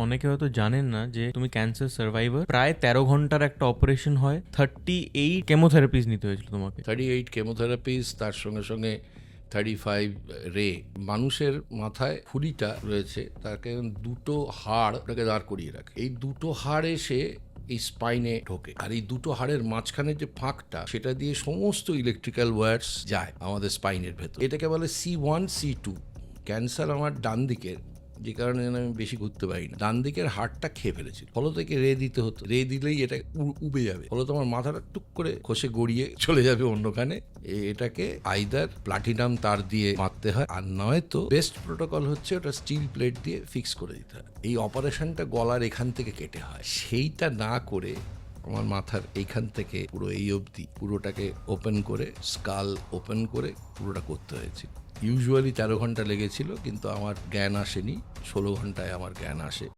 অনেকে হয়তো জানেন না যে তুমি ক্যান্সার সার্ভাইভার। প্রায় 13 ঘন্টার একটা অপারেশন হয়, 38 কেমোথেরাপিস নিতে হয়েছিল তোমাকে। 38 কেমোথেরাপিস, তার সঙ্গে সঙ্গে 35 রে। মানুষের মাথায় খুলিটা রয়েছে, তাকে দুটো হাড় ওটাকে দাঁড় করিয়ে রাখে। এই দুটো হাড় এসে এই স্পাইনে ঢোকে, আর এই দুটো হাড়ের মাঝখানে যে ফাঁকটা, সেটা দিয়ে সমস্ত ইলেকট্রিক্যাল ওয়্যারস যায় আমাদের স্পাইনের ভেতর। এটাকে বলে C1 C2। ক্যান্সার আমার ডান দিকের, যে কারণে আমি বেশি ঘুরতে পারি না, ডান দিকের হাড়টা খেয়ে ফেলেছিল। ফলত থেকে রে দিতে হতো, রে দিলেই এটা উবে যাবে, ফলত আমার মাথাটা টুক করে খসে গড়িয়ে চলে যাবে অন্যখানে। এটাকে আইদার প্লাটিনাম তার দিয়ে মারতে হয়, আর নয়তো বেস্ট প্রোটোকল হচ্ছে ওটা স্টিল প্লেট দিয়ে ফিক্স করে দিতে হয়। এই অপারেশনটা গলার এখান থেকে কেটে হয়, সেইটা না করে আমার মাথার এইখান থেকে পুরো এই অবধি পুরোটাকে ওপেন করে, স্কাল ওপেন করে পুরোটা করতে হয়েছিল। ইউজুয়ালি 13 ঘন্টা লেগেছিল, কিন্তু আমার জ্ঞান আসেনি, 16 ঘন্টায় আমার জ্ঞান আসে।